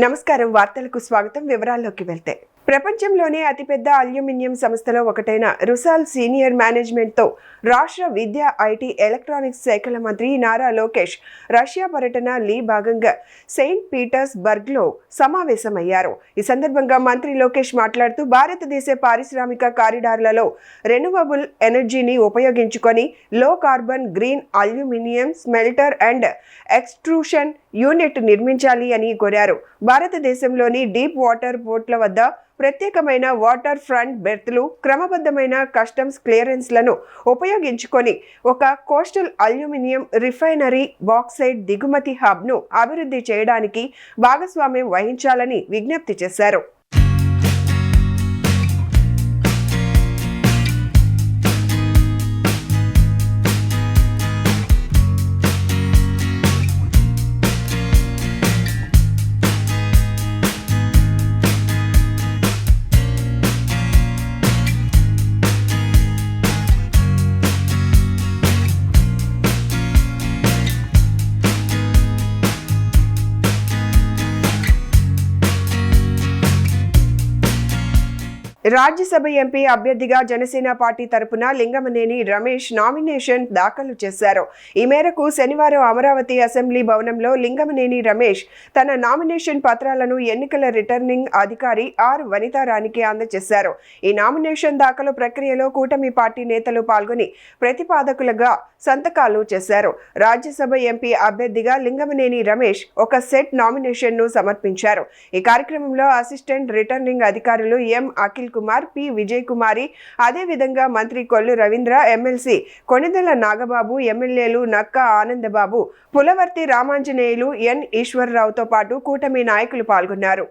నమస్కారం వార్తలకు స్వాగతం వివరాల్లోకి వెళ్తే ప్రపంచంలోనే అతిపెద్ద అల్యూమినియం సంస్థలో ఒకటైన రుసాల్ సీనియర్ మేనేజ్మెంట్ తో రాష్ట్ర విద్య ఐటీ ఎలక్ట్రానిక్స్ శాఖల మంత్రి నారా లోకేష్ రష్యా పర్యటన లీ భాగంగా సెయింట్ పీటర్స్బర్గ్ లో సమావేశమయ్యారు। ఈ సందర్భంగా మంత్రి లోకేష్ మాట్లాడుతూ భారతదేశ పారిశ్రామిక కారిడార్లలో రెన్యూవబుల్ ఎనర్జీని ఉపయోగించుకొని లో carbon green aluminium smelter and extrusion unit నిర్మించాలి అని కోరారు। భారతదేశంలోని డీప్ వాటర్ పోర్ట్ల వద్ద ప్రత్యేకమైన వాటర్ ఫ్రంట్ బెర్త్లు క్రమబద్ధమైన కస్టమ్స్ క్లియరెన్స్లను ఉపయోగించుకొని ఒక కోస్టల్ అల్యూమినియం రిఫైనరీ బాక్సైట్ దిగుమతి హబ్ను అభివృద్ధి చేయడానికి భాగస్వామ్యం వహించాలని విజ్ఞప్తి చేశారు। రాజ్యసభ ఎంపీ అభ్యర్థిగా జనసేన పార్టీ తరపున లింగమనేని రమేష్ నామినేషన్ దాఖలు చేశారు। ఈ మేరకు శనివారం అమరావతి అసెంబ్లీ భవనంలో లింగమనేని రమేష్ తన నామినేషన్ పత్రాలను ఎన్నికల రిటర్నింగ్ అధికారి ఆర్ వనితారానికి అందజేశారు। ఈ నామినేషన్ దాఖలు ప్రక్రియలో కూటమి పార్టీ నేతలు పాల్గొని ప్రతిపాదకులుగా సంతకాలు చేశారు। రాజ్యసభ ఎంపీ అభ్యర్థిగా లింగమనేని రమేష్ ఒక సెట్ నామినేషన్ను సమర్పించారు। ఈ కార్యక్రమంలో అసిస్టెంట్ రిటర్నింగ్ అధికారులు ఎం అఖిల్ కుమార్, పి విజయ్ కుమారి, అదే విధంగా మంత్రి కొల్లు రవీంద్ర, ఎమ్మెల్సీ కొణిదెల నాగబాబు, ఎమ్మెల్యేలు నక్క ఆనందబాబు, పులవర్తి రామాంజనేయులు, ఎన్ ఈశ్వరరావుతో పాటు కూటమి నాయకులు పాల్గొన్నారు।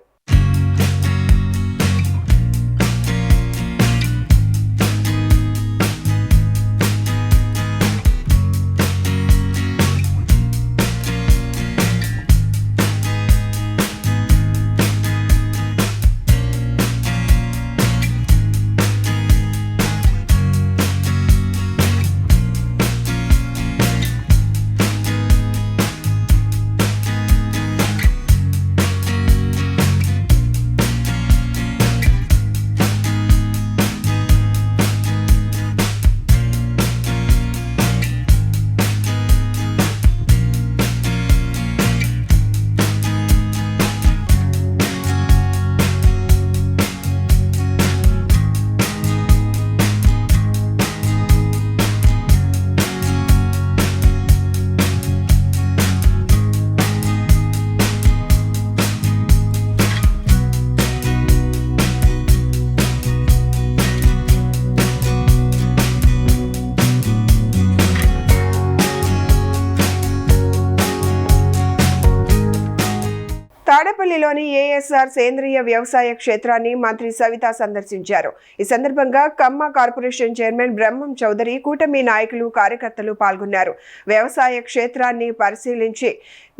తాడేపల్లిలోని ఏఎస్ఆర్ సేంద్రియ వ్యవసాయ క్షేత్రాన్ని మంత్రి సవిత సందర్శించారు। ఈ సందర్భంగా కమ్మ కార్పొరేషన్ చైర్మన్ బ్రహ్మం చౌదరి, కూటమి నాయకులు, కార్యకర్తలు పాల్గొన్నారు। వ్యవసాయ క్షేత్రాన్ని పరిశీలించి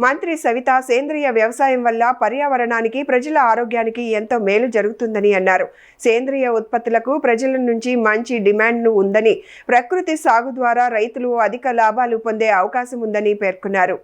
మంత్రి సవిత సేంద్రియ వ్యవసాయం వల్ల పర్యావరణానికి, ప్రజల ఆరోగ్యానికి ఎంతో మేలు జరుగుతుందని అన్నారు। సేంద్రియ ఉత్పత్తులకు ప్రజల నుంచి మంచి డిమాండ్ ఉందని, ప్రకృతి సాగు ద్వారా రైతులు అధిక లాభాలు పొందే అవకాశం ఉందని పేర్కొన్నారు।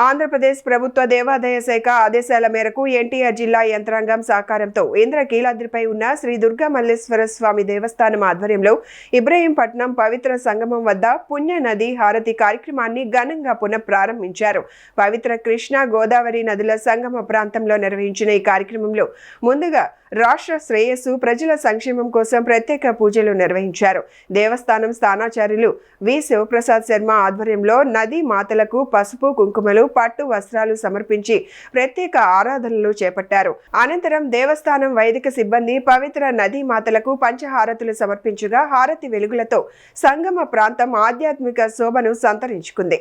ఆంధ్రప్రదేశ్ ప్రభుత్వ దేవాదాయ శాఖ ఆదేశాల మేరకు ఎన్టీఆర్ జిల్లా యంత్రాంగం సహకారంతో ఇంద్రకీలాద్రిపై ఉన్న శ్రీ దుర్గా మల్లేశ్వర స్వామి దేవస్థానం ఆధ్వర్యంలో ఇబ్రహీంపట్నం పవిత్ర సంగమం వద్ద పుణ్య నది హారతి కార్యక్రమాన్ని ఘనంగా పునఃప్రారంభించారు। పవిత్ర కృష్ణా, గోదావరి నదుల సంగమ ప్రాంతంలో నిర్వహించిన ఈ కార్యక్రమంలో ముందుగా రాష్ట్ర శ్రేయస్సు, ప్రజల సంక్షేమం కోసం ప్రత్యేక పూజలు నిర్వహించారు। దేవస్థానం స్థానాచార్యులు వి శివప్రసాద్ శర్మ ఆధ్వర్యంలో నదీ మాతలకు పసుపు, కుంకుమలు, పట్టు వస్త్రాలు సమర్పించి ప్రత్యేక ఆరాధనలు చేపట్టారు। అనంతరం దేవస్థానం వైదిక సిబ్బంది పవిత్ర నదీ మాతలకు పంచహారతులు సమర్పించగా హారతి వెలుగులతో సంగమ ప్రాంతం ఆధ్యాత్మిక శోభను సంతరించుకుంది।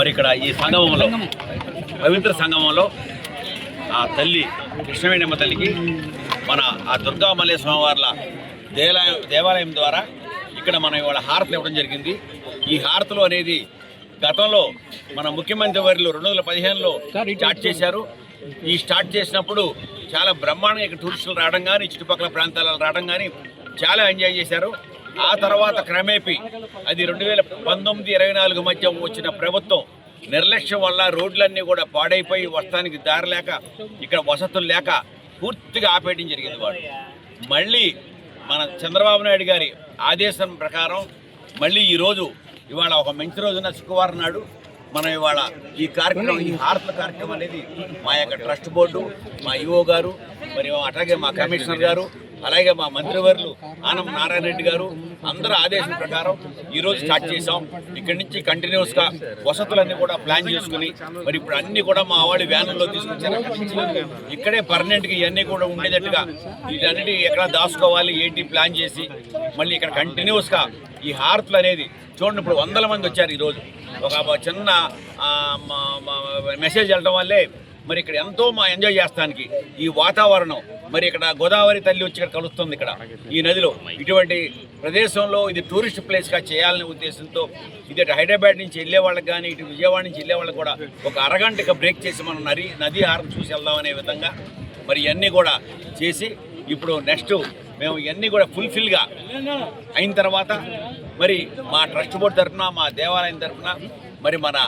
మరి ఇక్కడ ఈ సంగమంలో పవిత్ర సంగమంలో ఆ తల్లి కృష్ణవేణమ్మ తల్లికి మన ఆ దుర్గా మల్లేశ్వర వార్ల దేవాలయం ద్వారా ఇక్కడ మనం ఇవాళ హారతులు ఇవ్వడం జరిగింది। ఈ హారతులు అనేది గతంలో మన ముఖ్యమంత్రి వర్యులు 2015లో స్టార్ట్ చేశారు. ఈ స్టార్ట్ చేసినప్పుడు చాలా బ్రహ్మాండంగా ఇక్కడ టూరిస్టులు రావడం కానీ చుట్టుపక్కల ప్రాంతాలలో రావడం కానీ చాలా ఎంజాయ్ చేశారు. ఆ తర్వాత క్రమేపీ అది 2019-24 మధ్య వచ్చిన ప్రభుత్వం నిర్లక్ష్యం వల్ల రోడ్లన్నీ కూడా పాడైపోయి వస్తానికి దారి లేక ఇక్కడ వసతులు లేక పూర్తిగా ఆపేయడం జరిగింది. వాడు మళ్ళీ మన చంద్రబాబు నాయుడు గారి ఆదేశం ప్రకారం మళ్ళీ ఇవాళ ఒక మంచి రోజున శుక్రవారం నాడు మనం ఇవాళ ఈ కార్యక్రమం, ఈ హారతుల కార్యక్రమం అనేది మా యొక్క ట్రస్ట్ బోర్డు, మా ఈఓ గారు, మరి అట్లాగే మా కమిషనర్ గారు, అలాగే మా మంత్రివర్యులు ఆనం నారాయణ రెడ్డి గారు అందరూ ఆదేశం ప్రకారం ఈరోజు స్టార్ట్ చేసాం. ఇక్కడి నుంచి కంటిన్యూస్గా వసతులన్నీ కూడా ప్లాన్ చేసుకుని మరి ఇప్పుడు అన్నీ కూడా మా వాళ్ళు వ్యాన్లో తీసుకొచ్చారు. ఇక్కడే పర్మనెంట్గా ఇవన్నీ కూడా ఉండేటట్టుగా వీటన్నిటి ఎక్కడ దాచుకోవాలి ఏంటి ప్లాన్ చేసి మళ్ళీ ఇక్కడ కంటిన్యూస్గా ఈ హారతులు అనేది చూడండి. ఇప్పుడు 100 మంది వచ్చారు ఈరోజు. ఒక చిన్న మెసేజ్ వెళ్ళడం వల్లే మరి ఇక్కడ ఎంతో ఎంజాయ్ చేస్తానికి ఈ వాతావరణం, మరి ఇక్కడ గోదావరి తల్లి వచ్చి ఇక్కడ కలుస్తుంది. ఇక్కడ ఈ నదిలో ఇటువంటి ప్రదేశంలో ఇది టూరిస్ట్ ప్లేస్గా చేయాలనే ఉద్దేశంతో ఇది హైదరాబాద్ నుంచి వెళ్ళే వాళ్ళకి కానీ ఇటు విజయవాడ నుంచి వెళ్ళే వాళ్ళకి కూడా ఒక అరగంటగా బ్రేక్ చేసి మనం నదీ హారతి చూసి వెళ్దామనే విధంగా మరి ఇవన్నీ కూడా చేసి ఇప్పుడు నెక్స్ట్ మేము ఇవన్నీ కూడా ఫుల్ఫిల్గా అయిన తర్వాత మరి మా ట్రస్ట్ బోర్డు తరఫున, మా దేవాలయం తరఫున మరి మన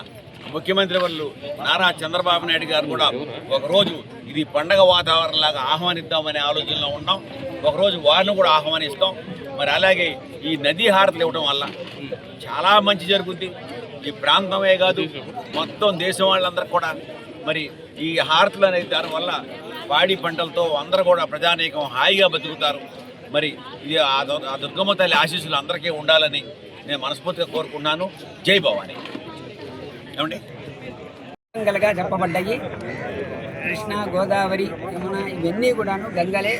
ముఖ్యమంత్రి వాళ్ళు నారా చంద్రబాబు నాయుడు గారు కూడా ఒకరోజు ఇది పండగ వాతావరణంలాగా ఆహ్వానిద్దామనే ఆలోచనలో ఉన్నాం. ఒకరోజు వారిని కూడా ఆహ్వానిస్తాం. మరి అలాగే ఈ నదీ హారతులు ఇవ్వడం వల్ల చాలా మంచి జరుగుద్ది. ఈ ప్రాంతమే కాదు మొత్తం దేశం వాళ్ళందరూ కూడా మరి ఈ హారతులు అనేది దానివల్ల పాడి పంటలతో అందరూ కూడా ప్రజానీకం హాయిగా బతుకుతారు. మరి ఇది ఆ దుర్గమ్మ తల్లి ఆశీస్సులు అందరికీ ఉండాలని నేను మనస్ఫూర్తిగా కోరుకున్నాను. జై భవాని. ఏమండి గంగలుగా చెప్పబడ్డాయి. కృష్ణ, గోదావరి, యమున ఇవన్నీ కూడాను గంగలే.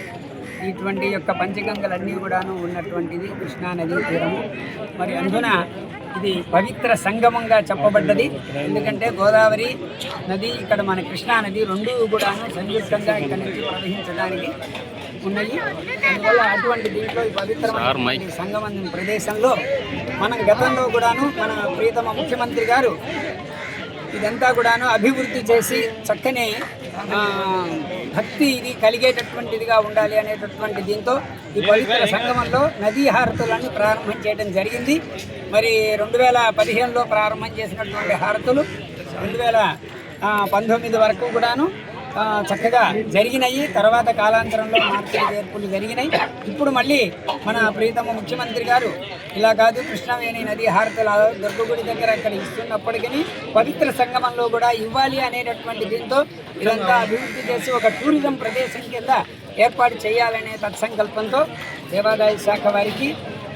ఇటువంటి యొక్క పంచగంగలన్నీ కూడాను ఉన్నటువంటిది కృష్ణా నదీ తీరము. మరి అందున ఇది పవిత్ర సంగమంగా చెప్పబడ్డది. ఎందుకంటే గోదావరి నది, ఇక్కడ మన కృష్ణా నది రెండూ కూడాను సంయుక్తంగా ఇక్కడ నుంచి ప్రవహించడానికి ఉన్నాయి. అందువల్ల అటువంటి దీంట్లో ఈ పవిత్రమైన సంగమం ప్రదేశంలో మనం గతంలో కూడాను మన ప్రియతమ ముఖ్యమంత్రి గారు ఇదంతా కూడాను అభివృద్ధి చేసి చక్కని భక్తి ఇది కలిగేటటువంటిదిగా ఉండాలి అనేటటువంటి దీంతో ఈ పవిత్ర సంగమంలో నదీ హారతులను ప్రారంభం చేయడం జరిగింది. మరి 2015లో ప్రారంభం చేసినటువంటి హారతులు 2019 వరకు కూడాను చక్కగా జరిగినాయి. తర్వాత కాలాంతరంలో మార్పులు చేర్పులు జరిగినాయి. ఇప్పుడు మళ్ళీ మన ప్రియతమ ముఖ్యమంత్రి గారు ఇలా కాదు, కృష్ణవేణి నది హారతుల దుర్గగుడి దగ్గర అక్కడ ఇస్తున్నప్పటికీ పవిత్ర సంగమంలో కూడా ఇవ్వాలి అనేటటువంటి దీంతో ఇదంతా అభివృద్ధి చేసి ఒక టూరిజం ప్రదేశం కింద ఏర్పాటు చేయాలనే తత్సంకల్పంతో దేవాదాయ శాఖ వారికి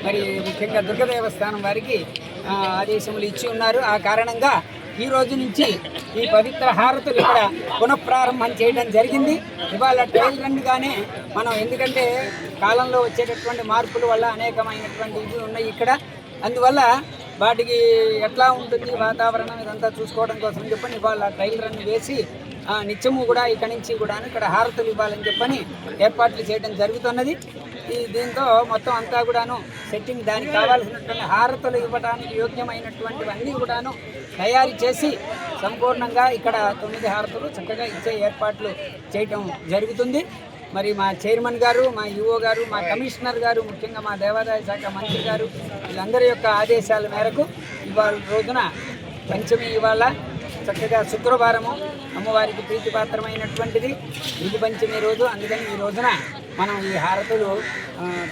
మరి ముఖ్యంగా దుర్గ దేవస్థానం వారికి ఆదేశములు ఇచ్చి ఉన్నారు. ఆ కారణంగా ఈ రోజు నుంచి ఈ పవిత్ర హారతులు ఇక్కడ పునఃప్రారంభం చేయడం జరిగింది. ఇవాళ ట్రయల్ రన్గానే మనం, ఎందుకంటే కాలంలో వచ్చేటటువంటి మార్పుల వల్ల అనేకమైనటువంటి ఇవి ఉన్నాయి ఇక్కడ. అందువల్ల వాటికి ఎట్లా ఉంటుంది వాతావరణం ఇదంతా చూసుకోవడం కోసం చెప్పని ఇవాళ ట్రయల్ రన్ వేసి నిత్యము కూడా ఇక్కడి నుంచి కూడా ఇక్కడ హారతులు ఇవ్వాలని చెప్పని ఏర్పాట్లు చేయడం జరుగుతున్నది. దీంతో మొత్తం అంతా కూడాను సెట్టింగ్, దానికి కావాల్సినటువంటి హారతులు ఇవ్వడానికి యోగ్యమైనటువంటివన్నీ కూడాను తయారు చేసి సంపూర్ణంగా ఇక్కడ 9 హారతులు చక్కగా ఇచ్చే ఏర్పాట్లు చేయటం జరుగుతుంది. మరి మా చైర్మన్ గారు, మా ఈఓ గారు, మా కమిషనర్ గారు, ముఖ్యంగా మా దేవాదాయ శాఖ మంత్రి గారు వీళ్ళందరి యొక్క ఆదేశాల మేరకు ఇవాళ రోజున పంచమి, ఇవాళ చక్కగా శుక్రవారము అమ్మవారికి ప్రీతిపాత్రమైనటువంటిది ఇది పంచమి రోజు. అందుకని ఈ రోజున మనం ఈ హారతులు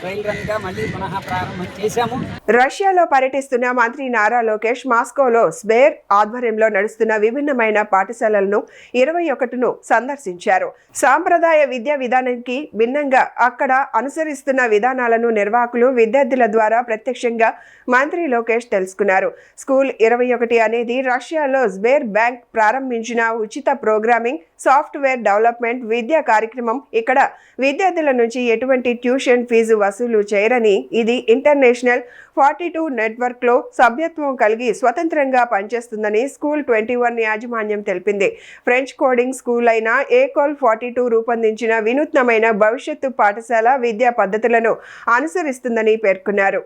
ట్రయల్ రన్గా మళ్ళీ పునః ప్రారంభం చేశాము. రష్యాలో పర్యటిస్తున్న మంత్రి నారా లోకేష్ మాస్కోలో స్బేర్ ఆధ్వర్యంలో నడుస్తున్న విభిన్నమైన పాఠశాలలను 21ను సందర్శించారు. సాంప్రదాయ విద్యా విధానానికి భిన్నంగా అక్కడ అనుసరిస్తున్న విధానాలను నిర్వాహకులు, విద్యార్థుల ద్వారా ప్రత్యక్షంగా మంత్రి లోకేష్ తెలుసుకున్నారు. స్కూల్ 21 అనేది రష్యాలో స్బేర్ బ్యాంక్ ప్రారంభించిన ఉచిత ప్రోగ్రామింగ్ సాఫ్ట్వేర్ డెవలప్మెంట్ విద్యా కార్యక్రమం. ఇక్కడ విద్యార్థుల నుంచి ఎటువంటి ట్యూషన్ ఫీజు వసూలు చేయరని, ఇది ఇంటర్నేషనల్ 42 నెట్వర్క్లో సభ్యత్వం కలిగి స్వతంత్రంగా పనిచేస్తుందని స్కూల్ 21 యాజమాన్యం తెలిపింది. ఫ్రెంచ్ కోడింగ్ స్కూల్ అయిన ఏకోల్ 42 రూపొందించిన వినూత్నమైన భవిష్యత్తు పాఠశాల విద్యా పద్ధతులను అనుసరిస్తుందని పేర్కొన్నారు.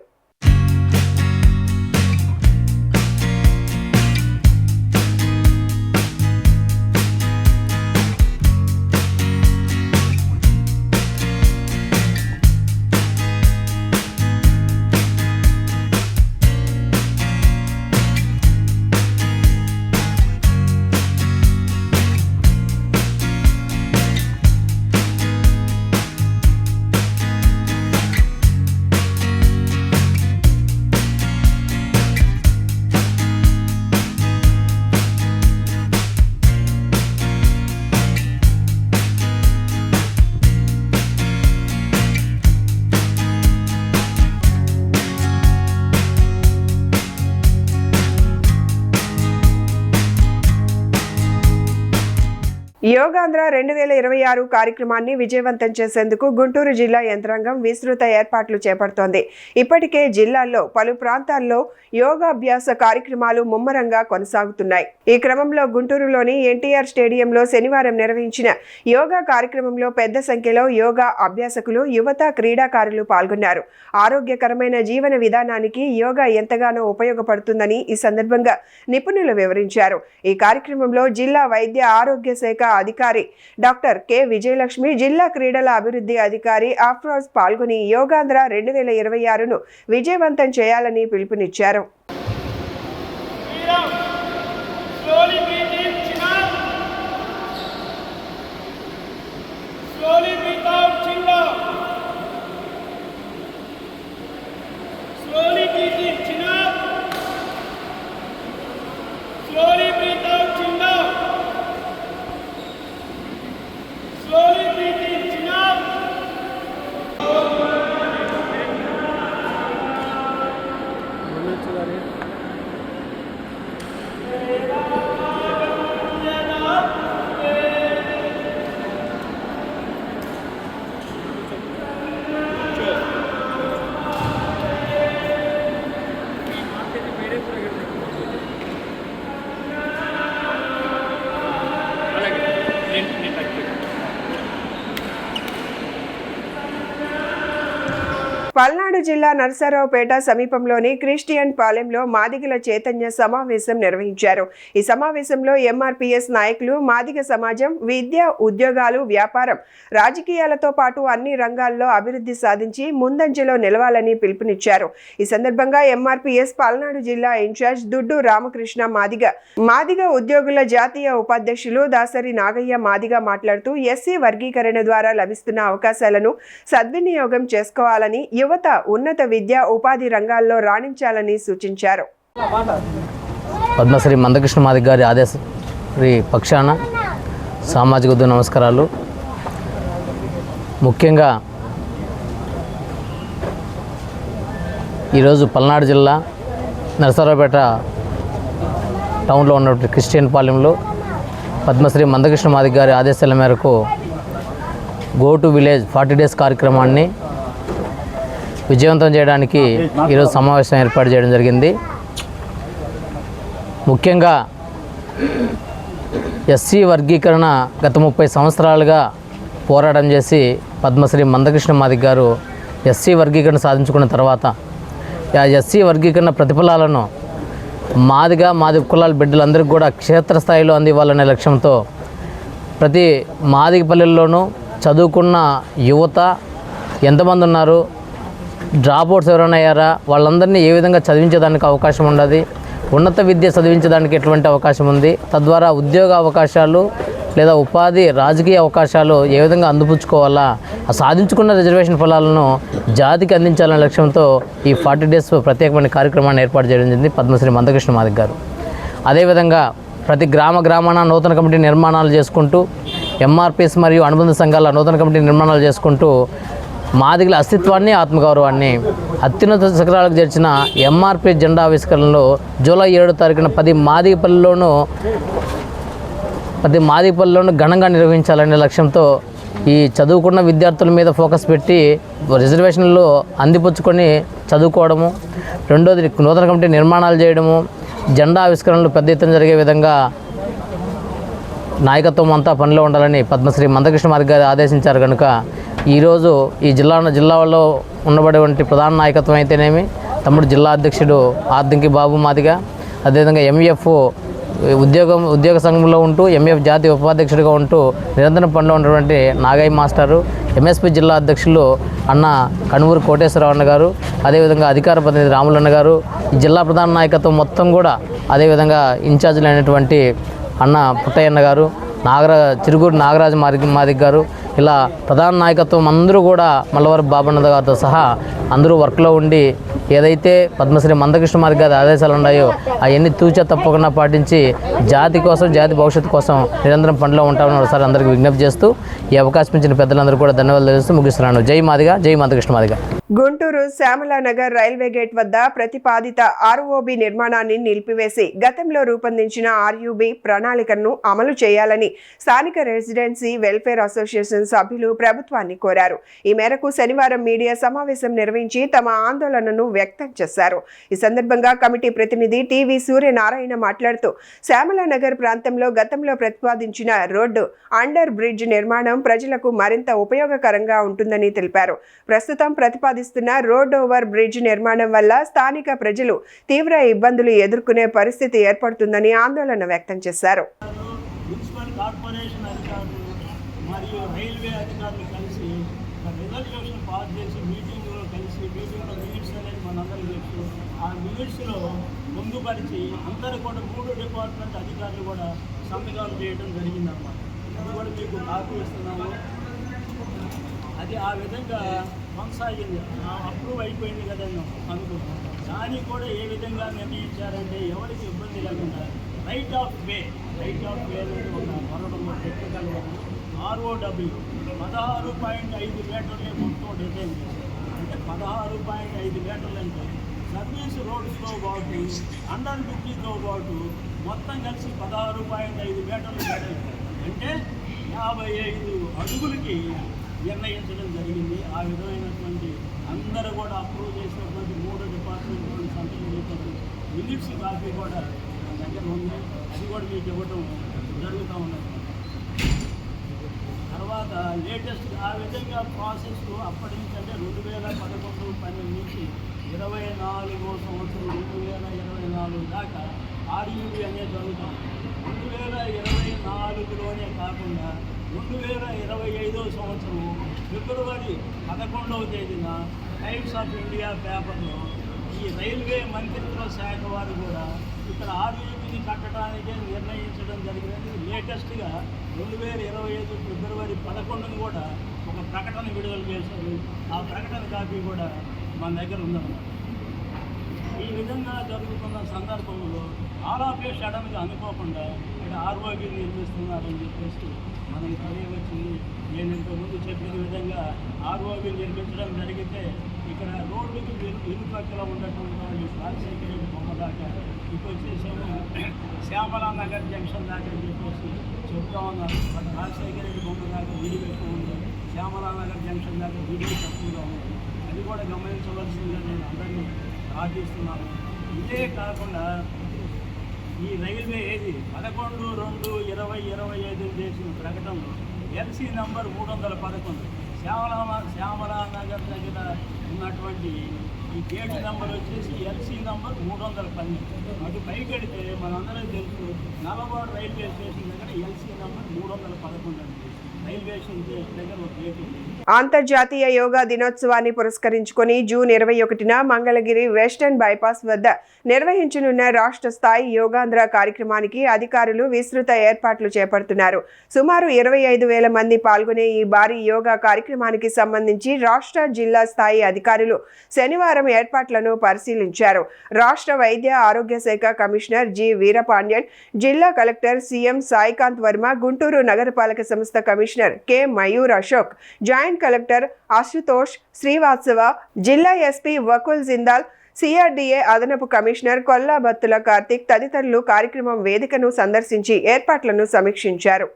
యోగాంధ్ర 2026 కార్యక్రమాన్ని విజయవంతం చేసేందుకు గుంటూరు జిల్లా యంత్రాంగం విస్తృత ఏర్పాట్లు చేపడుతోంది. ఇప్పటికే జిల్లాలో పలు ప్రాంతాల్లో యోగాభ్యాస కార్యక్రమాలు ముమ్మరంగా కొనసాగుతున్నాయి. ఈ క్రమంలో గుంటూరులోని ఎన్టీఆర్ స్టేడియంలో శనివారం నిర్వహించిన యోగా కార్యక్రమంలో పెద్ద సంఖ్యలో యోగా అభ్యాసకులు, యువత, క్రీడాకారులు పాల్గొన్నారు. ఆరోగ్యకరమైన జీవన విధానానికి యోగా ఎంతగానో ఉపయోగపడుతుందని ఈ సందర్భంగా నిపుణులు వివరించారు. ఈ కార్యక్రమంలో జిల్లా వైద్య ఆరోగ్య శాఖ అధికారి డాక్టర్ కె విజయలక్ష్మి, జిల్లా క్రీడల అభివృద్ధి అధికారి అఫ్రోజ్ పాల్గొని యోగాంధ్ర 2026ను విజయవంతం చేయాలని పిలుపునిచ్చారు. పల్నాడు జిల్లా నరసరావుపేట సమీపంలోని క్రిస్టియన్ పాలెంలో మాదిగల చైతన్య సమావేశం నిర్వహించారు. ఈ సమావేశంలో ఎంఆర్పీఎస్ నాయకులు మాదిగ సమాజం విద్య, ఉద్యోగాలు, వ్యాపారం, రాజకీయాలతో పాటు అన్ని రంగాల్లో అభివృద్ధి సాధించి ముందంజలో నిలవాలని పిలుపునిచ్చారు. ఈ సందర్భంగా ఎంఆర్పీఎస్ పల్నాడు జిల్లా ఇన్ఛార్జ్ దుడ్డు రామకృష్ణ మాదిగ ఉద్యోగుల జాతీయ ఉపాధ్యక్షులు దాసరి నాగయ్య మాదిగ మాట్లాడుతూ ఎస్సీ వర్గీకరణ ద్వారా లభిస్తున్న అవకాశాలను సద్వినియోగం చేసుకోవాలని, యువత ఉన్నత విద్య, ఉపాధి రంగాల్లో రాణించాలని సూచించారు. పద్మశ్రీ మందకృష్ణ మాదిగ గారి ఆదేశ పక్షాన సామాజిక ఉద్యమ నమస్కారాలు. ముఖ్యంగా ఈరోజు పల్నాడు జిల్లా నరసరావుపేట టౌన్లో ఉన్నటువంటి క్రిస్టియన్ పాలెంలో పద్మశ్రీ మందకృష్ణ మాదిగ గారి ఆదేశాల మేరకు గో టు విలేజ్ 40 డేస్ కార్యక్రమాన్ని విజయవంతం చేయడానికి ఈరోజు సమావేశం ఏర్పాటు చేయడం జరిగింది. ముఖ్యంగా ఎస్సీ వర్గీకరణ గత 30 సంవత్సరాలుగా పోరాటం చేసి పద్మశ్రీ మందకృష్ణ మాదిగ గారు ఎస్సీ వర్గీకరణ సాధించుకున్న తర్వాత ఆ ఎస్సీ వర్గీకరణ ప్రతిఫలాలను మాదిగ కులాల బిడ్డలందరికీ కూడా క్షేత్రస్థాయిలో అందివ్వాలనే లక్ష్యంతో ప్రతి మాదిగ పల్లెల్లోనూ చదువుకున్న యువత ఎంతమంది ఉన్నారు, డ్రాప్అవుట్స్ ఎవరైనా అయ్యారా, వాళ్ళందరినీ ఏ విధంగా చదివించేదానికి అవకాశం ఉన్నది, ఉన్నత విద్య చదివించడానికి ఎటువంటి అవకాశం ఉంది, తద్వారా ఉద్యోగ అవకాశాలు లేదా ఉపాధి, రాజకీయ అవకాశాలు ఏ విధంగా అందిపుచ్చుకోవాలా, ఆ సాధించుకున్న రిజర్వేషన్ ఫలాలను జాతికి అందించాలనే లక్ష్యంతో ఈ 40 డేస్ ప్రత్యేకమైన కార్యక్రమాన్ని ఏర్పాటు చేయడం జరిగింది పద్మశ్రీ మందకృష్ణ మాదిగ గారు. అదేవిధంగా ప్రతి గ్రామాన నూతన కమిటీ నిర్మాణాలు చేసుకుంటూ, ఎంఆర్పీఎస్ మరియు అనుబంధ సంఘాల నూతన కమిటీ నిర్మాణాలు చేసుకుంటూ మాదిగల అస్తిత్వాన్ని, ఆత్మగౌరవాన్ని అత్యున్నత శిఖరాలకు చేర్చిన ఎంఆర్పీఎస్ జెండా ఆవిష్కరణలో జూలై 7వ తారీఖున 10 మాదిగపల్లిలోనూ ఘనంగా నిర్వహించాలనే లక్ష్యంతో ఈ చదువుకున్న విద్యార్థుల మీద ఫోకస్ పెట్టి రిజర్వేషన్లు అందిపుచ్చుకొని చదువుకోవడము, రెండోది నూతన కమిటీ నిర్మాణాలు చేయడము, జెండా ఆవిష్కరణలు పెద్ద ఎత్తున జరిగే విధంగా నాయకత్వం అంతా పనిలో ఉండాలని పద్మశ్రీ మందకృష్ణ మాదిగ గారు ఆదేశించారు. కనుక ఈరోజు ఈ జిల్లాలో ఉన్నటువంటి ప్రధాన నాయకత్వం అయితేనేమి, తమ్ముడు జిల్లా అధ్యక్షుడు ఆర్దంకి బాబు మాదిగ, అదేవిధంగా ఎంఎఫ్ ఉద్యోగ సంఘంలో ఉంటూ ఎంఎఫ్ జాతీయ ఉపాధ్యక్షుడిగా ఉంటూ నిరంతరం పనిలో ఉన్నటువంటి నాగయ్య మాస్టారు, ఎంఎస్పీ జిల్లా అధ్యక్షులు అన్న కనుమూరు కోటేశ్వరరావు అన్న గారు, అదేవిధంగా అధికార ప్రతినిధి రాములన్న గారు, ఈ జిల్లా ప్రధాన నాయకత్వం మొత్తం కూడా, అదేవిధంగా ఇన్ఛార్జీలు అయినటువంటి అన్న పుట్టయ్యన్న గారు, చిరుగురు నాగరాజు మాదిగ గారు, ఇలా ప్రధాన నాయకత్వం అందరూ కూడా మల్లవరపు బాబన్న గారితో సహా అందరూ వర్క్లో ఉండి ఏదైతే పద్మశ్రీ మందకృష్ణ మాదిగ గారి ఆదేశాలు ఉన్నాయో అవన్నీ తూచా తప్పకుండా పాటించి జాతి కోసం, జాతి భవిష్యత్తు కోసం నిరంతరం పనిలో ఉంటామని ఒకసారి అందరికీ విజ్ఞప్తి చేస్తూ ఈ అవకాశం ఇచ్చిన పెద్దలందరూ కూడా ధన్యవాదాలు తెలుస్తూ ముగిస్తున్నాను. జై మాదిగ, జై మందకృష్ణ మాదిగ. గుంటూరు శ్యామలానగర్ రైల్వే గేట్ వద్ద ప్రతిపాదిత ఆర్ఓబి నిర్మాణాన్ని నిలిపివేసి గతంలో రూపొందించిన ఆర్యూబీ ప్రణాళికను అమలు చేయాలని స్థానిక రెసిడెన్సీ వెల్ఫేర్ అసోసియేషన్ సభ్యులు ప్రభుత్వాన్ని కోరారు. ఈ మేరకు శనివారం మీడియా సమావేశం నిర్వహించి తమ ఆందోళనను వ్యక్తం చేశారు. ఈ సందర్భంగా కమిటీ ప్రతినిధి టీవీ సూర్యనారాయణ మాట్లాడుతూ శ్యామలానగర్ ప్రాంతంలో గతంలో ప్రతిపాదించిన రోడ్డు అండర్ బ్రిడ్జ్ నిర్మాణం ప్రజలకు మరింత ఉపయోగకరంగా ఉంటుందని తెలిపారు. ప్రస్తుతం రోడ్ ఓవర్ బ్రిడ్జ్ నిర్మాణం వల్ల స్థానిక ప్రజలు తీవ్ర ఇబ్బందులు ఎదుర్కొనే పరిస్థితి ఏర్పడుతుందని ఆందోళన వ్యక్తం చేశారు. మున్సిపల్ కార్పొరేషన్ అధికారులు మరియు రైల్వే అధికారులు కలిసి రిజల్యూషన్ పాస్ చేసి మీటింగ్లో మినిట్స్ అనేది మనందరికీ తెలుసు. ఆ మినిట్స్లో ముందుపరిచి అందరూ కూడా 3 డిపార్ట్మెంట్ అధికారులు కూడా సంతకాలు చేయడం జరిగిందన్నమాట. అది కూడా మీకు కాపీ ఇస్తున్నాము. అది ఆ విధంగా కొనసాగింది. అప్రూవ్ అయిపోయింది కదా అనుకుంటున్నాం. దానికి కూడా ఏ విధంగా నిర్ణయించారంటే ఎవరికి ఇబ్బంది లేకుండా రైట్ ఆఫ్ వే అనేది ఒక మరొక టెక్నికల్ ROW 16.5 మీటర్లే మొత్తం డిజైన్ చేశారు. అంటే 16.5 మీటర్లు అంటే సర్వీస్ రోడ్స్తో పాటు అండర్ బ్రిడ్జితో పాటు మొత్తం కలిసి 16.5 మీటర్లు అంటే 55 అడుగులకి నిర్ణయించడం జరిగింది. ఆ విధమైనటువంటి అందరూ కూడా అప్రూవ్ చేసినటువంటి 3 డిపార్ట్మెంట్ సంతకం మినిట్స్ కాపీ కూడా మన దగ్గర ఉంది. అది కూడా మీకు ఇవ్వడం జరుగుతూ ఉన్నది. తర్వాత లేటెస్ట్ ఆ విధంగా ప్రాసెస్ అప్పటి నుంచి అంటే 2011-12 నుంచి 24వ సంవత్సరం 2024 దాకా ఆర్యూబీ అనేది జరుగుతాం. 2024లోనే కాకుండా 2025వ సంవత్సరం ఫిబ్రవరి 11వ తేదీన టైమ్స్ ఆఫ్ ఇండియా పేపర్లో ఈ రైల్వే మంత్రిత్వ శాఖ వారు కూడా ఇక్కడ ఆర్యూబీని కట్టడానికే నిర్ణయించడం జరిగినది. లేటెస్ట్గా 2025 ఫిబ్రవరి 11ను కూడా ఒక ప్రకటన విడుదల చేశారు. ఆ ప్రకటన కాపీ కూడా మన దగ్గర ఉందన్నమాట. ఈ విధంగా జరుగుతున్న సందర్భంలో ఆలాపే సడన్గా అనుకోకుండా ఇక్కడ ఆర్ఓబీ నిర్మిస్తున్నారని చెప్పేసి మనకి తెలియవచ్చింది. నేను ఇంతకుముందు చెప్పిన విధంగా ఆర్ఓబీ నిర్మించడం జరిగితే ఇక్కడ రోడ్డుకి ఇరుపక్కల ఉన్నటువంటి రాజశేఖర రెడ్డి బొమ్మ దాకా ఇటు వచ్చేసాము శ్యామలానగర్ జంక్షన్ దాకా అని చెప్పేసి చెప్తా ఉన్నారు. బట్ రాజశేఖర రెడ్డి బొమ్మ దాకా విడిగా ఎక్కువ ఉంది, శ్యామలానగర్ జంక్షన్ దాకా విడిగా తక్కువగా ఉంది. అది కూడా గమనించవలసిందిగా నేను అందరినీ ఆశిస్తున్నాను. ఇదే కాకుండా ఈ రైల్వే ఏది 11/2/2025 చేసిన ప్రకటనలో LC నంబర్ 311 శ్యామలానగర్ దగ్గర ఉన్నటువంటి ఈ గేట్ నెంబర్ వచ్చేసి LC నంబర్ 312. అటు పైకెడితే మనందరం తెలుసు నల్లగొండ రైల్వే స్టేషన్ దగ్గర LC నంబర్ 311 అండి. రైల్వే స్టేషన్ దగ్గర ఒక గేట్ ఉంది. అంతర్జాతీయ యోగా దినోత్సవాన్ని పురస్కరించుకొని జూన్ 21న మంగళగిరి వెస్టర్న్ బైపాస్ వద్ద నిర్వహించనున్న రాష్ట్ర స్థాయి యోగాంధ్ర కార్యక్రమానికి అధికారులు విస్తృత ఏర్పాట్లు చేపడుతున్నారు. సుమారు 25,000 మంది పాల్గొనే ఈ భారీ యోగా కార్యక్రమానికి సంబంధించి రాష్ట్ర జిల్లా స్థాయి అధికారులు శనివారం ఏర్పాట్లను పరిశీలించారు. రాష్ట్ర వైద్య ఆరోగ్య శాఖ కమిషనర్ జి వీరపాండ్యన్, జిల్లా కలెక్టర్ CM సాయికాంత్ వర్మ, గుంటూరు నగరపాలక సంస్థ commissioner K Mayur Ashok, joint collector Ashutosh Srivastava, జిల్లా SP వకుల్ జిందాల్, CRDA అదనపు కమిషనర్ కొల్లాబత్తుల కార్తిక్ తదితరులు కార్యక్రమం వేదికను సందర్శించి ఏర్పాట్లను సమీక్షించారు.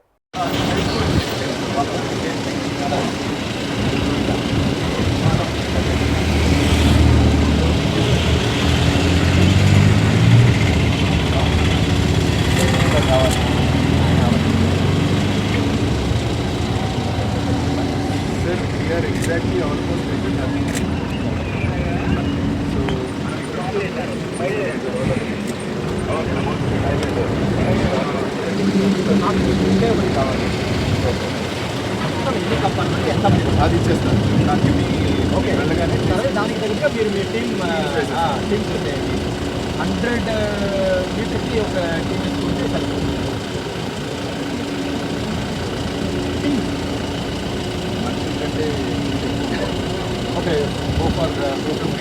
Exactly almost అది ఇచ్చేస్తాను. నాకు ఓకే వెళ్ళగానే దానికి తగ్గ మీరు మీ టీమ్ 100 మీటర్కి ఒక టీమ్ వేసుకుంటే సరిపోతుంది. అంటే okay go for program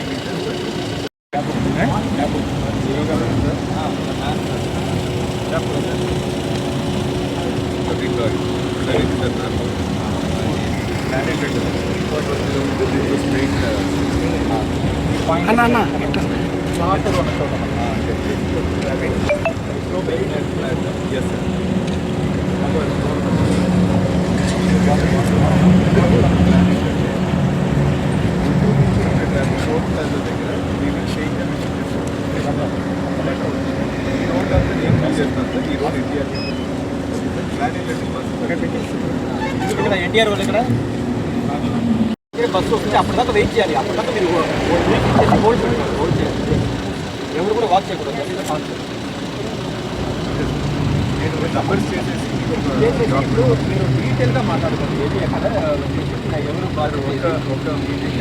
NTR వాళ్ళు ఇక్కడ బస్సు వస్తుంది అప్పటిదాకా వెయిట్ చేయాలి. అప్పటిదాకా మీరు హోల్డ్ చేయాలి. ఎవరు కూడా వాక్ చేయకూడదు. నేను నంబర్స్ చేసేసి ఇప్పుడు మీరు డీటెయిల్గా మాట్లాడుకోండి. ఏది ఎక్కడ ఎవరు ఒక మీటింగ్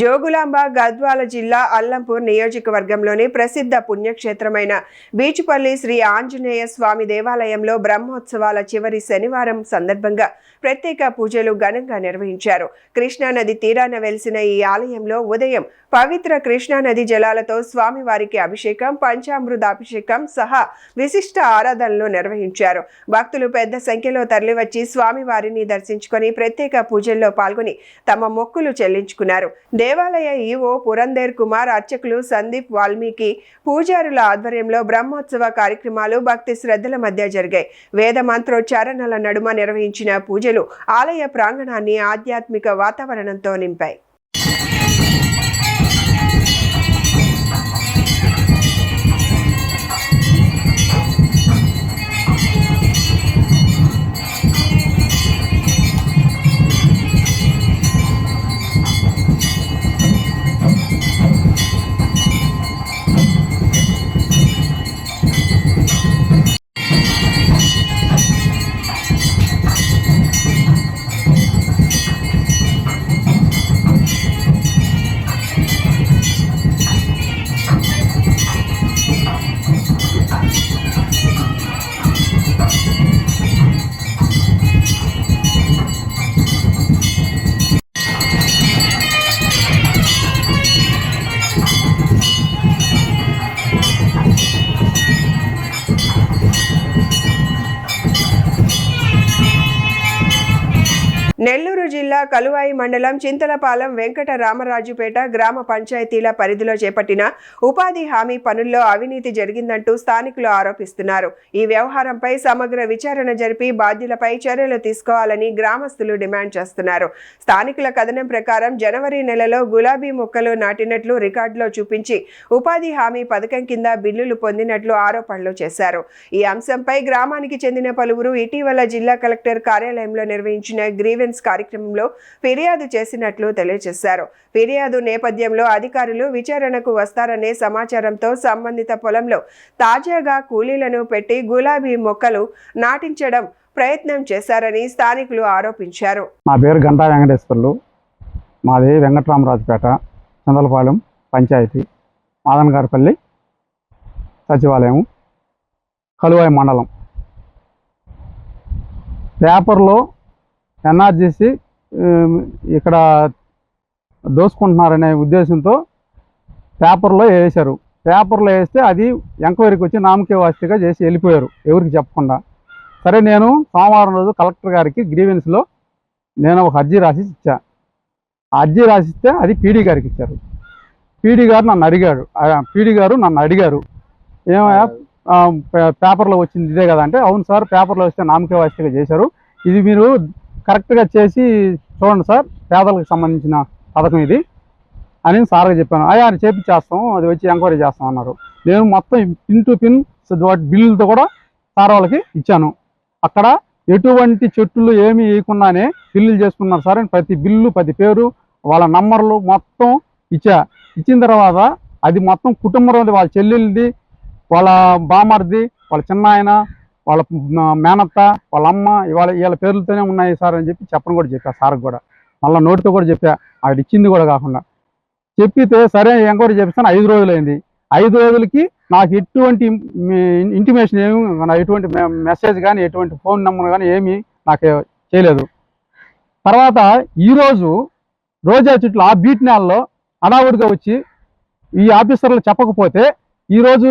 జోగులాంబ గద్వాల జిల్లా అల్లంపూర్ నియోజకవర్గంలోని ప్రసిద్ధ పుణ్యక్షేత్రమైన బీచుపల్లి శ్రీ ఆంజనేయ స్వామి దేవాలయంలో బ్రహ్మోత్సవాల చివరి శనివారం సందర్భంగా ప్రత్యేక పూజలు ఘనంగా నిర్వహించారు. కృష్ణానది తీరాన వెలిసిన ఈ ఆలయంలో ఉదయం పవిత్ర కృష్ణానది జలాలతో స్వామివారికి అభిషేకం, పంచామృతాభిషేకం సహా విశిష్ట ఆరాధనలు నిర్వహించారు. భక్తులు పెద్ద సంఖ్యలో తరలివచ్చి స్వామివారిని దర్శించుకొని ప్రత్యేక పూజల్లో పాల్గొని తమ మొక్కులు చెల్లించుకున్నారు. దేవాలయ ఈవో పురందేర్ కుమార్, అర్చకులు సందీప్ వాల్మీకి, పూజారుల ఆధ్వర్యంలో బ్రహ్మోత్సవ కార్యక్రమాలు భక్తి శ్రద్ధల మధ్య జరిగాయి. వేద మంత్రోచ్చారణల నడుమ నిర్వహించిన పూజలు ఆలయ ప్రాంగణాన్ని ఆధ్యాత్మిక వాతావరణంతో నింపాయి. నెల్లూరు జిల్లా కలువాయి మండలం చింతలపాలెం వెంకట రామరాజుపేట గ్రామ పంచాయతీల పరిధిలో చేపట్టిన ఉపాధి హామీ పనుల్లో అవినీతి జరిగిందంటూ స్థానికులు ఆరోపిస్తున్నారు. ఈ వ్యవహారంపై సమగ్ర విచారణ జరిపి బాధ్యులపై చర్యలు తీసుకోవాలని గ్రామస్తులు డిమాండ్ చేస్తున్నారు. స్థానికుల కథనం ప్రకారం జనవరి నెలలో గులాబీ మొక్కలు నాటినట్లు రికార్డులో చూపించి ఉపాధి హామీ పథకం కింద బిల్లులు పొందినట్లు ఆరోపణలు చేశారు. ఈ అంశంపై గ్రామానికి చెందిన పలువురు ఇటీవల జిల్లా కలెక్టర్ కార్యాలయంలో నిర్వహించిన గ్రీవెన్స్ కార్యక్రమంలో ఫిర్యాదు చేసినట్లు తెలియజేశారు. ఫిర్యాదు నేపథ్యంలో అధికారులు విచారణకు వస్తారనే సమాచారంతో సంబంధిత పొలంలో తాజాగా కూలీలను పెట్టి గులాబీ మొక్కలు నాటించడం ప్రయత్నం చేశారని స్థానికులు ఆరోపించారు. నా పేరు గంటా వెంకటేశ్వర్లు, మాది వెంకటరామరాజుపేట చందలపాలెం పంచాయతీ, మాదనగారిపల్లి సచివాలయం, కలువాయి మండలం. పేపర్లో ఎన్ఆర్జీసీ ఇక్కడ దోసుకుంటున్నారనే ఉద్దేశంతో పేపర్లో వేశారు. పేపర్లో వేస్తే అది ఎంక్వైరీకి వచ్చి నామకే వాస్తిగా చేసి వెళ్ళిపోయారు, ఎవరికి చెప్పకుండా. సరే, నేను సోమవారం రోజు కలెక్టర్ గారికి గ్రీవెన్స్లో నేను ఒక అర్జీ రాసి ఇచ్చా. ఆ అర్జీ రాసిస్తే అది పీడీ గారికి ఇచ్చారు. పీడీ గారు నన్ను అడిగారు ఏమయ్యా పేపర్లో వచ్చింది ఇదే కదా అంటే, అవును సార్, పేపర్లో వస్తే నామకే వాస్తిగా చేశారు, ఇది మీరు కరెక్ట్గా చేసి చూడండి సార్, పేదలకు సంబంధించిన పథకం ఇది అని సార్గా చెప్పాను. అయ్యా అది చేస్తాం, అది వచ్చి ఎంక్వైరీ చేస్తాం అన్నారు. నేను మొత్తం పిన్ టు పిన్ బిల్లులతో కూడా సార్ వాళ్ళకి ఇచ్చాను. అక్కడ ఎటువంటి చెట్లు ఏమీ వేయకుండానే బిల్లులు చేసుకున్నారు సార్ అని ప్రతి బిల్లు, ప్రతి పేరు, వాళ్ళ నంబర్లు మొత్తం ఇచ్చిన తర్వాత అది మొత్తం కుటుంబం, వాళ్ళ చెల్లెళ్ళది, వాళ్ళ బామర్ది, వాళ్ళ చిన్నాయన, వాళ్ళ మేనత్త, వాళ్ళ అమ్మ, వీళ్ళ పేర్లతోనే ఉన్నాయి సార్ అని చెప్పని కూడా చెప్పా. సార్కి కూడా మళ్ళీ నోటితో కూడా చెప్పా, ఆవిడ ఇచ్చింది కూడా కాకుండా చెప్పితే సరే ఎంక్వైరీ చేపిస్తాను. 5 రోజులైంది. 5 రోజులకి నాకు ఎటువంటి ఇంటిమేషన్ ఏమి, ఎటువంటి మెసేజ్ కానీ, ఎటువంటి ఫోన్ నెంబర్ కానీ ఏమీ నాకు చేయలేదు. తర్వాత ఈరోజు రోజా చెట్లు ఆ బీట్ నెలలో అడావుడిగా వచ్చి ఈ ఆఫీసర్లు చెప్పకపోతే ఈరోజు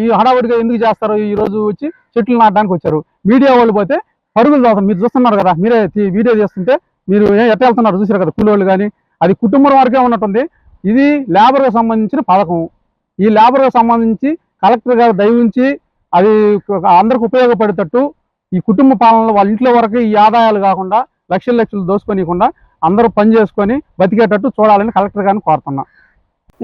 ఈ హడావుడిగా ఎందుకు చేస్తారు? ఈరోజు వచ్చి చెట్లు నాటడానికి వచ్చారు. మీడియా వాళ్ళు పోతే పరుగులు చదువుతారు. మీరు చూస్తున్నారు కదా, మీరే వీడియో చేస్తుంటే మీరు ఎట్లా వెళ్తున్నారు చూసారు కదా కూలోళ్ళు కానీ. అది కుటుంబం వరకే ఉన్నట్టుంది. ఇది లేబర్కి సంబంధించిన పథకం. ఈ లేబర్కి సంబంధించి కలెక్టర్ గారు దయవుంచి అది అందరికి ఉపయోగపడేటట్టు ఈ కుటుంబ పాలనలో వాళ్ళ ఇంట్లో వరకు ఈ ఆదాయాలు కాకుండా లక్షలు దోసుకొనికుండా అందరూ పని చేసుకొని బతికేటట్టు చూడాలని కలెక్టర్ గారిని కోరుతున్నా.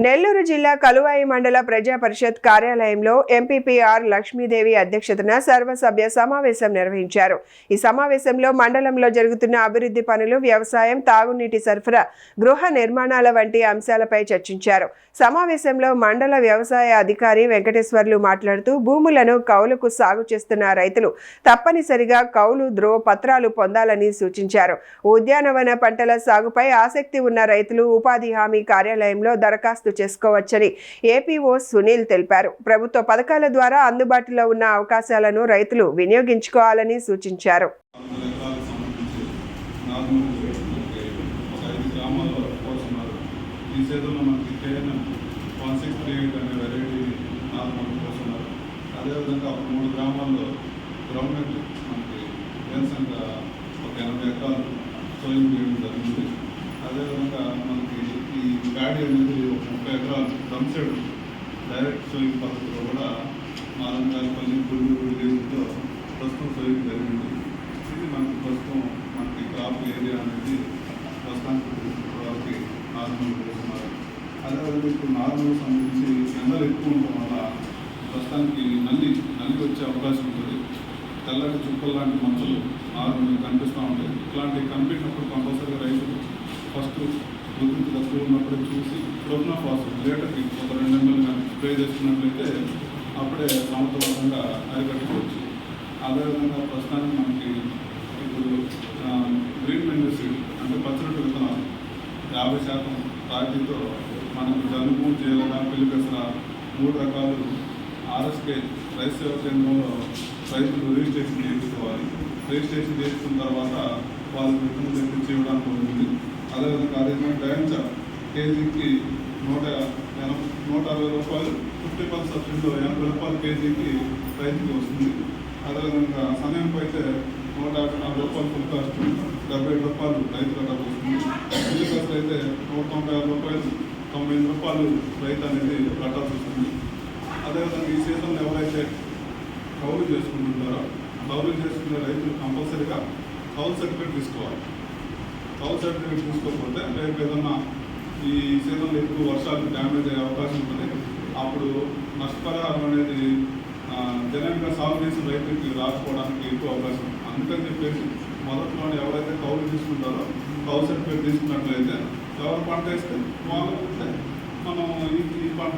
నెల్లూరు జిల్లా కలువాయి మండల ప్రజా పరిషత్ కార్యాలయంలో ఎంపీపీఆర్ లక్ష్మీదేవి అధ్యక్షతన సర్వసభ్య సమావేశం నిర్వహించారు. ఈ సమావేశంలో మండలంలో జరుగుతున్న అభివృద్ధి పనులు, వ్యవసాయం, తాగునీటి సరఫరా, గృహ నిర్మాణాల వంటి అంశాలపై చర్చించారు. సమావేశంలో మండల వ్యవసాయ అధికారి వెంకటేశ్వర్లు మాట్లాడుతూ భూములను కౌలుకు సాగు చేస్తున్న రైతులు తప్పనిసరిగా కౌలు ధ్రువపత్రాలు పొందాలని సూచించారు. ఉద్యానవన పంటల సాగుపై ఆసక్తి ఉన్న రైతులు ఉపాధి హామీ కార్యాలయంలో దరఖాస్తు చేసుకోవచ్చని ఏపీఓ సునీల్ తెలిపారు. ప్రభుత్వ పథకాల ద్వారా అందుబాటులో ఉన్న అవకాశాలను రైతులు వినియోగించుకోవాలని సూచించారు. అదేవిధంగా మనకి ఈ ప్యాడీ అనేది 30 ఎకరాలు డ్రమ్సెడ్ డైరెక్ట్ సోయింగ్ పద్ధతిలో కూడా మాలంగారిపల్లి గుడితో ప్రస్తుతం సోయింగ్ జరిగింది. ఇది మనకి ప్రస్తుతం మనకి క్రాప్ ఏరియా అనేది ప్రస్తుతానికి నార్మల్ వేస్తున్నారు. అదేవిధంగా ఇప్పుడు నార్మల్ సంబంధించి ఎండలు ఎక్కువ ఉండటం వల్ల ప్రస్తుతానికి నల్లి వచ్చే అవకాశం ఉంటుంది. తెల్లటి చుక్కలు లాంటి మచ్చలు నార్మల్గా కనిపిస్తూ ఉంటాయి. ఇట్లాంటివి కనిపించినప్పుడు కంపల్సరీగా రైతులు ఫస్ట్ రుద్దుకు తక్కువ ఉన్నప్పుడే చూసి ప్రోగ్నాఫాస్ లీటర్కి ఒక 2 ml కానీ స్ప్రే చేసుకున్నట్లయితే అప్పుడే సమర్థవంతంగా అరికట్టుకోవచ్చు. అదేవిధంగా ప్రస్తుతానికి మనకి ఇప్పుడు గ్రీన్ మెన్యూర్ అంటే పచ్చరొట్టు విత్తనాలు 50% రాయితీతో మనకి జలుబు, జీలక, పిల్లిపెసర 3 రకాలు ఆర్ఎస్కే రైతు సేవా కేంద్రంలో రైతులు రిజిస్ట్రేషన్ చేయించుకోవాలి. రిజిస్ట్రేషన్ చేసుకున్న తర్వాత వాళ్ళు విత్తనం తెప్పించి ఇవ్వడానికి ఉంటుంది. అదేవిధంగా డయాంచా కేజీకి 160 రూపాయలు, 50% సబ్సిడీలో 80 రూపాయలు కేజీకి రైతుకి వస్తుంది. అదేవిధంగా సమయంపై అయితే 154 రూపాయలు ఫుల్ కాస్ట్, 75 రూపాయలు రైతుల డబ్బు వస్తుంది. పిల్లి ఖర్చు అయితే 196 రూపాయలు, 95 రూపాయలు రైతు అనేది కట్టాల్సి వస్తుంది. అదేవిధంగా ఈ సీజన్లో ఎవరైతే కౌలు చేసుకుంటుంటారో కౌలు చేసుకునే రైతులు కంపల్సరీగా కౌలు సర్టిఫికేట్ తీసుకోవాలి. కౌలు సర్టిఫికేట్ తీసుకోకపోతే రేపు ఏదన్నా ఈ సీజన్లో ఎక్కువ వర్షాలు డ్యామేజ్ అయ్యే అవకాశం ఉంటుంది. అప్పుడు నష్టపరిహారం అనేది జనంగా సాగు చేసిన రైతులకి రాకపోవడానికి ఎక్కువ అవకాశం. అందుకని చెప్పేసి మొదట్లోనే ఎవరైతే కౌలు తీసుకుంటారో కౌలు సర్టిఫికేట్ తీసుకున్నట్లయితే ఎవరు పంట వేస్తే వాళ్ళు మనం ఈ పంట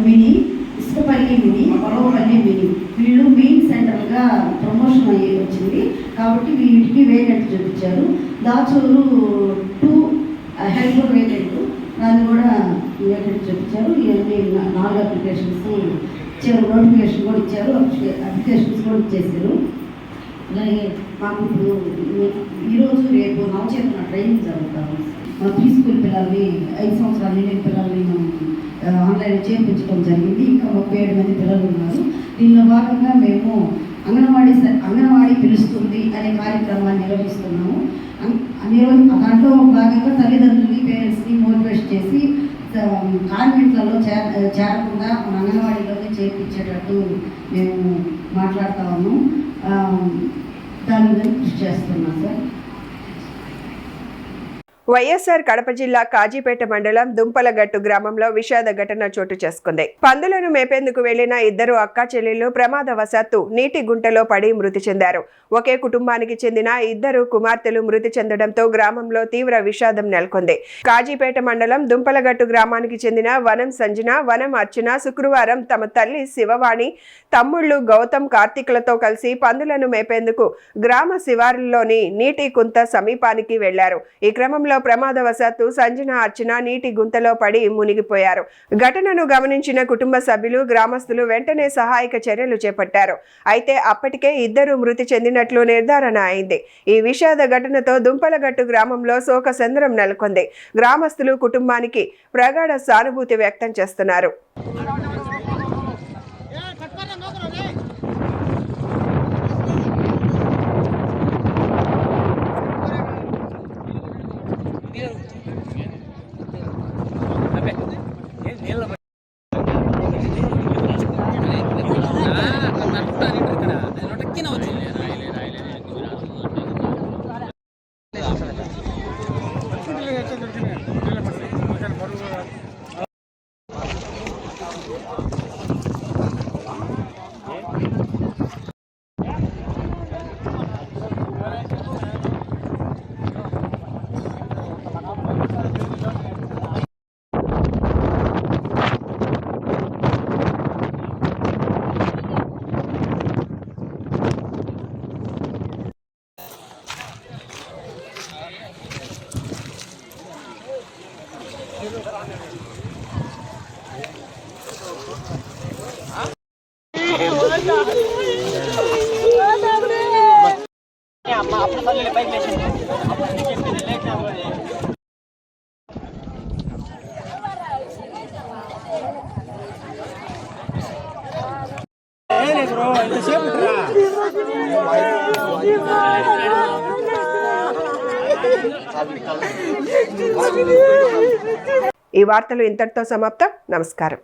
మినీ, ఇసుకపల్లి మినీ, పొలవపల్లి మినీ వీళ్ళు మెయిన్ సెంటర్గా ప్రమోషన్ అయ్యి వచ్చింది కాబట్టి వీటికి వేకెంట్ చూపించారు. దాచూరు 2 హెల్ప్ వేకెంట్, దాన్ని కూడా వేకెంట్ చూపించారు. ఇవన్నీ 4 అప్లికేషన్స్ ఇచ్చారు, నోటిఫికేషన్ కూడా ఇచ్చారు, అప్లికేషన్స్ కూడా ఇచ్చేసారు. అలాగే మాకు ఇప్పుడు ఈరోజు రేపు నవచేతన ట్రైనింగ్ జరుగుతాము. మా ప్రీ స్కూల్ పిల్లల్ని 5 సంవత్సరాల నిండిన పిల్లల్ని ఆన్లైన్ చేర్పించడం జరిగింది. ఇంకా 37 మంది పిల్లలు ఉన్నారు. దీనిలో భాగంగా మేము అంగన్వాడీ పిలుస్తుంది అనే కార్యక్రమాన్ని నిర్వహిస్తున్నాము. దాంట్లో భాగంగా తల్లిదండ్రులని, పేరెంట్స్ని మోటివేట్ చేసి కాన్వెంట్లలో చేరకుండా మన అంగన్వాడీలోనే చేర్పించేటట్టు మేము మాట్లాడుతూ ఉన్నాము. దాని మీద కృషి చేస్తున్నాం సార్. వైఎస్ఆర్ కడప జిల్లా కాజీపేట మండలం దుంపలగట్టు గ్రామంలో విషాద ఘటన చోటు చేసుకుంది. పందులను మేపేందుకు వెళ్లిన 2 అక్కా చెల్లెళ్లు ప్రమాదవశాత్తు నీటి గుంటలో పడి మృతి చెందారు. ఒకే కుటుంబానికి చెందిన 2 కుమార్తెలు మృతి చెందడంతో గ్రామంలో తీవ్ర విషాదం నెలకొంది. కాజీపేట మండలం దుంపలగట్టు గ్రామానికి చెందిన వనం సంజన, వనం అర్చన శుక్రవారం తమ తల్లి శివవాణి, తమ్ముళ్లు గౌతమ్, కార్తీకులతో కలిసి పందులను మేపేందుకు గ్రామ శివారులోని నీటి కుంత సమీపానికి వెళ్లారు. ఈ క్రమంలో ప్రమాదవశాత్తు సంజన, అర్చన నీటి గుంతలో పడి మునిగిపోయారు. ఘటనను గమనించిన కుటుంబ సభ్యులు, గ్రామస్తులు వెంటనే సహాయక చర్యలు చేపట్టారు. అయితే అప్పటికే 2 మృతి చెందినట్లు నిర్ధారణ అయింది. ఈ విషాద ఘటనతో దుంపలగట్టు గ్రామంలో శోకసంద్రం నెలకొంది. గ్రామస్తులు కుటుంబానికి ప్రగాఢ సానుభూతి వ్యక్తం చేస్తున్నారు. ఈ వార్తలు ఇంతటితో సమాప్తం. నమస్కారం.